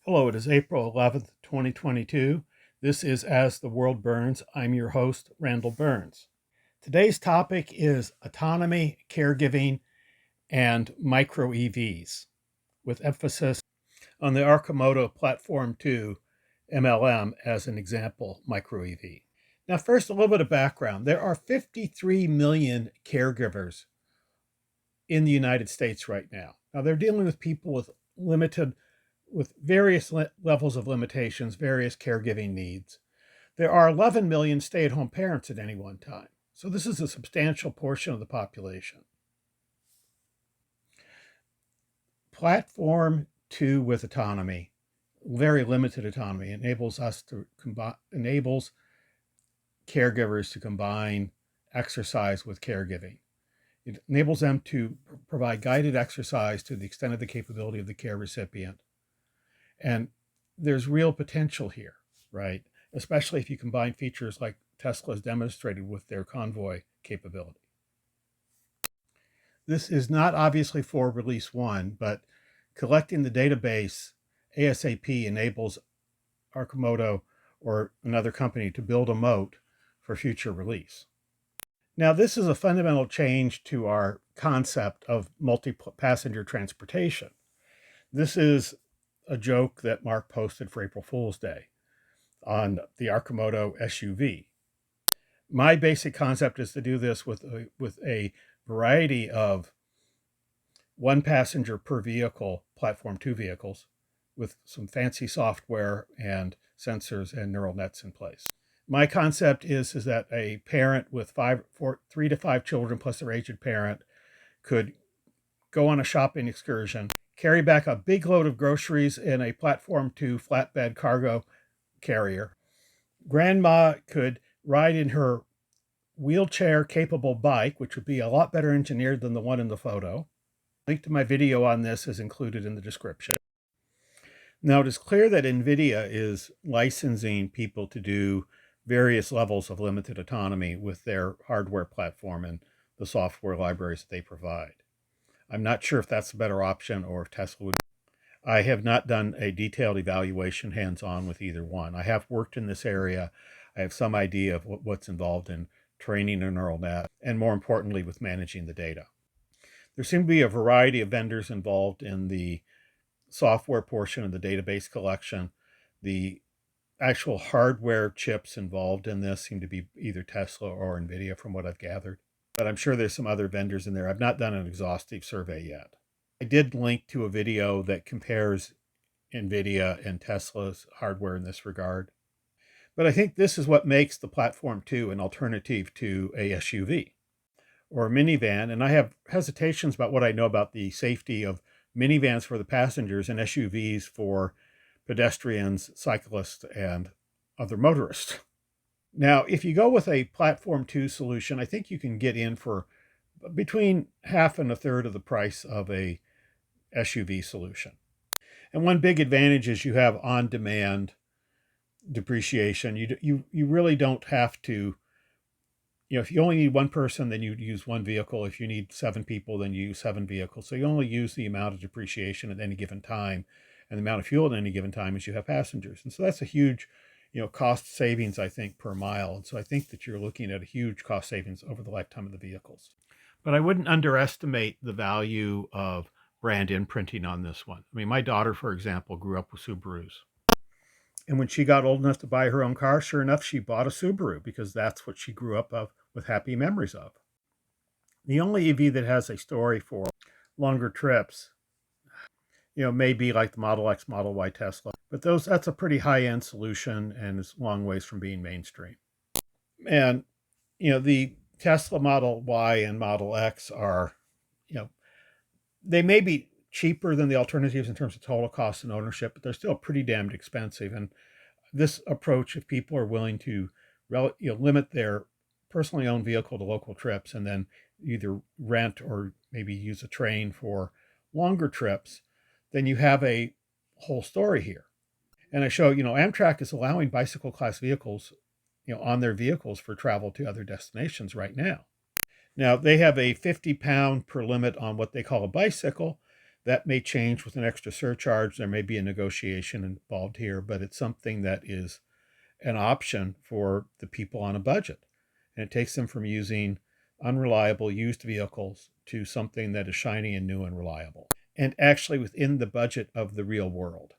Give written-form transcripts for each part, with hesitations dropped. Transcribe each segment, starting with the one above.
Hello, it is April 11th, 2022. This is As the World Burns. I'm your host, Randall Burns. Today's topic is autonomy, caregiving, and microEVs, with emphasis on the Arcimoto Platform 2 MLM as an example microEV. Now, first, a little bit of background. There are 53 million caregivers in the United States right now. Now, they're dealing with people with various levels of limitations, various caregiving needs. There are 11 million stay-at-home parents at any one time. So this is a substantial portion of the population. Platform 2 with autonomy, very limited autonomy, enables caregivers to combine exercise with caregiving. It enables them to provide guided exercise to the extent of the capability of the care recipient. And there's real potential here, right? Especially if you combine features like Tesla has demonstrated with their convoy capability. This is not obviously for release 1, but collecting the database ASAP enables Arcimoto or another company to build a moat for future release. Now, this is a fundamental change to our concept of multi-passenger transportation. This is a joke that Mark posted for April Fool's Day on the Arcimoto SUV. My basic concept is to do this with a variety of one passenger per vehicle, Platform 2 vehicles, with some fancy software and sensors and neural nets in place. My concept is that a parent with 3 to 5 children plus their aged parent could go on a shopping excursion, carry back a big load of groceries in a Platform 2 flatbed cargo carrier. Grandma could ride in her wheelchair-capable bike, which would be a lot better engineered than the one in the photo. Link to my video on this is included in the description. Now, it is clear that NVIDIA is licensing people to do various levels of limited autonomy with their hardware platform and the software libraries that they provide. I'm not sure if that's a better option or if Tesla would. I have not done a detailed evaluation hands-on with either one. I have worked in this area. I have some idea of what's involved in training a neural net, and more importantly, with managing the data. There seem to be a variety of vendors involved in the software portion of the database collection. The actual hardware chips involved in this seem to be either Tesla or NVIDIA from what I've gathered. But I'm sure there's some other vendors in there. I've not done an exhaustive survey yet. I did link to a video that compares NVIDIA and Tesla's hardware in this regard. But I think this is what makes the Platform 2 an alternative to a SUV or a minivan. And I have hesitations about what I know about the safety of minivans for the passengers and SUVs for pedestrians, cyclists, and other motorists. Now, if you go with a Platform 2 solution, I think you can get in for between half and a third of the price of a SUV solution. And one big advantage is you have on-demand depreciation. You really don't have to, if you only need one person, then you use one vehicle. If you need 7 people, then you use 7 vehicles. So you only use the amount of depreciation at any given time and the amount of fuel at any given time as you have passengers. And so that's a huge cost savings, I think, per mile. And so I think that you're looking at a huge cost savings over the lifetime of the vehicles. But I wouldn't underestimate the value of brand imprinting on this one. I mean, my daughter, for example, grew up with Subarus. And when she got old enough to buy her own car, sure enough, she bought a Subaru because that's what she grew up with happy memories of. The only EV that has a story for longer trips, may be like the Model X, Model Y Tesla. But that's a pretty high-end solution and is a long ways from being mainstream. And, the Tesla Model Y and Model X are, they may be cheaper than the alternatives in terms of total cost and ownership, but they're still pretty damned expensive. And this approach, if people are willing to limit their personally owned vehicle to local trips and then either rent or maybe use a train for longer trips, then you have a whole story here. And I show, Amtrak is allowing bicycle class vehicles, on their vehicles for travel to other destinations right now. Now, they have a 50-pound per limit on what they call a bicycle. That may change with an extra surcharge. There may be a negotiation involved here, but it's something that is an option for the people on a budget. And it takes them from using unreliable used vehicles to something that is shiny and new and reliable, and actually within the budget of the real world.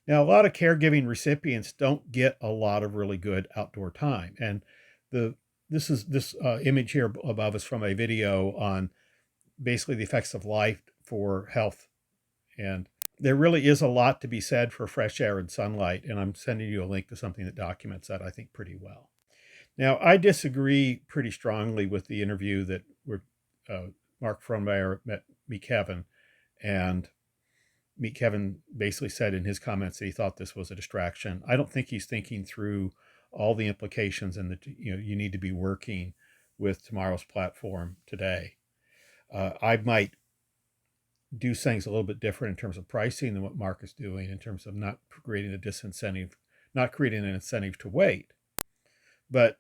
Now, a lot of caregiving recipients don't get a lot of really good outdoor time. And this image here above is from a video on basically the effects of light for health. And there really is a lot to be said for fresh air and sunlight. And I'm sending you a link to something that documents that, I think, pretty well. Now, I disagree pretty strongly with the interview that Mark Frohnmeyer met Meet Kevin, and Meet Kevin basically said in his comments that he thought this was a distraction. I don't think he's thinking through all the implications, and that you need to be working with tomorrow's platform today. I might do things a little bit different in terms of pricing than what Mark is doing, in terms of not creating a disincentive, not creating an incentive to wait. But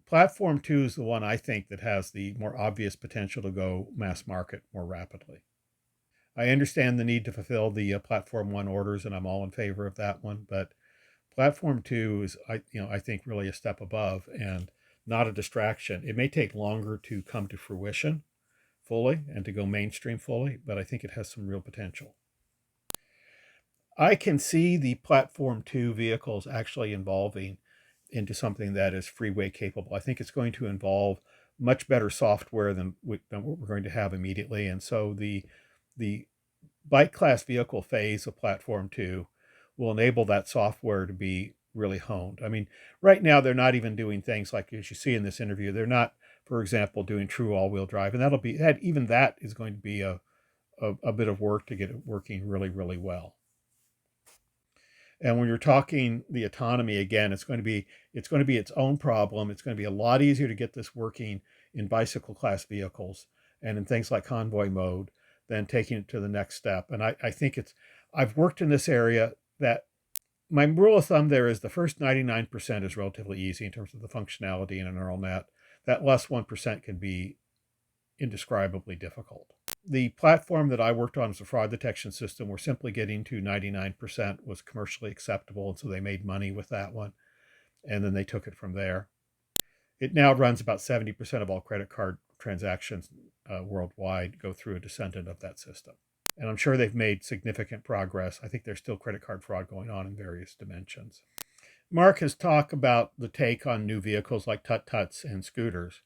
Platform 2 is the one I think that has the more obvious potential to go mass market more rapidly. I understand the need to fulfill the Platform 1 orders, and I'm all in favor of that one. But Platform 2 is, I think, really a step above and not a distraction. It may take longer to come to fruition fully and to go mainstream fully, but I think it has some real potential. I can see the Platform 2 vehicles actually evolving into something that is freeway capable. I think it's going to involve much better software than what we're going to have immediately. And so the bike class vehicle phase of Platform 2 will enable that software to be really honed. I mean, right now they're not even doing things like, as you see in this interview, they're not, for example, doing true all-wheel drive. And even that is going to be a bit of work to get it working really, really well. And when you're talking the autonomy, again, it's going to be its own problem. It's going to be a lot easier to get this working in bicycle class vehicles and in things like convoy mode than taking it to the next step. And I think I've worked in this area. That my rule of thumb there is the first 99% is relatively easy in terms of the functionality in a neural net. That less 1% can be indescribably difficult. The platform that I worked on was a fraud detection system where simply getting to 99% was commercially acceptable. And so they made money with that one. And then they took it from there. It now runs about 70% of all credit card transactions worldwide go through a descendant of that system. And I'm sure they've made significant progress. I think there's still credit card fraud going on in various dimensions. Mark has talked about the take on new vehicles like tut-tuts and scooters.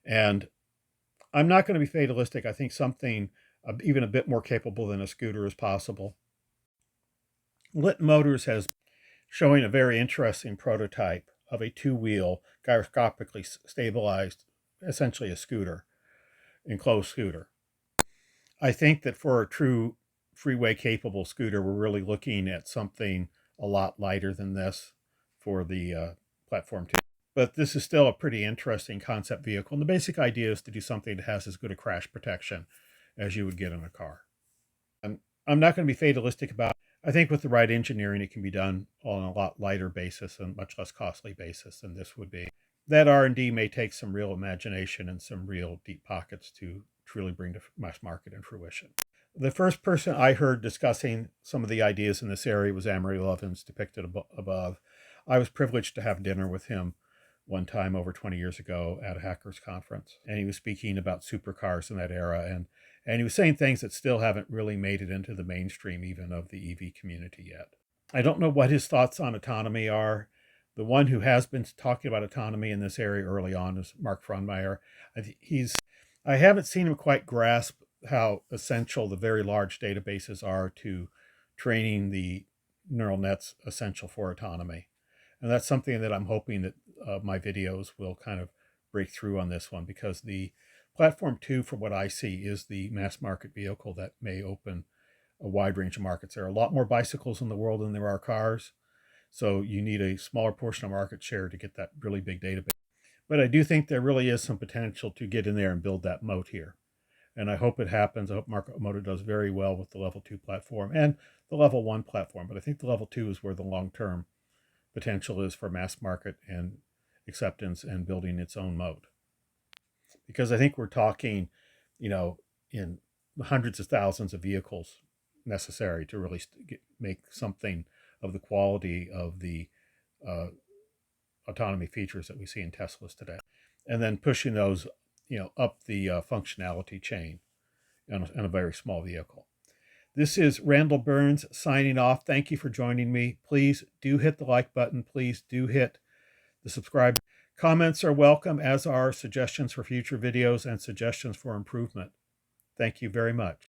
And I'm not going to be fatalistic. I think something even a bit more capable than a scooter is possible. Lit Motors has showing a very interesting prototype of a two-wheel, gyroscopically stabilized, essentially a scooter, enclosed scooter. I think that for a true freeway capable scooter, we're really looking at something a lot lighter than this for the Platform 2. But this is still a pretty interesting concept vehicle. And the basic idea is to do something that has as good a crash protection as you would get in a car. And I'm not going to be fatalistic about it. I think with the right engineering, it can be done on a lot lighter basis and much less costly basis than this would be. That R&D may take some real imagination and some real deep pockets to truly bring to mass market and fruition. The first person I heard discussing some of the ideas in this area was Amory Lovins, depicted above. I was privileged to have dinner with him one time over 20 years ago at a hackers conference. And he was speaking about supercars in that era. And he was saying things that still haven't really made it into the mainstream even of the EV community yet. I don't know what his thoughts on autonomy are. The one who has been talking about autonomy in this area early on is Mark Frohnmeyer. I haven't seen him quite grasp how essential the very large databases are to training the neural nets essential for autonomy. And that's something that I'm hoping that my videos will kind of break through on this one, because the Platform 2, from what I see, is the mass market vehicle that may open a wide range of markets. There are a lot more bicycles in the world than there are cars. So you need a smaller portion of market share to get that really big database. But I do think there really is some potential to get in there and build that moat here. And I hope it happens. I hope Mark Moto does very well with the level 2 platform and the level 1 platform. But I think the level 2 is where the long-term potential is for mass market and acceptance and building its own moat. Because I think we're talking, in hundreds of thousands of vehicles necessary to really make something of the quality of the autonomy features that we see in Teslas today, and then pushing those, up the functionality chain in a very small vehicle. This is Randall Burns signing off. Thank you for joining me. Please do hit the like button. Please do hit the subscribe. Comments are welcome, as are suggestions for future videos and suggestions for improvement. Thank you very much.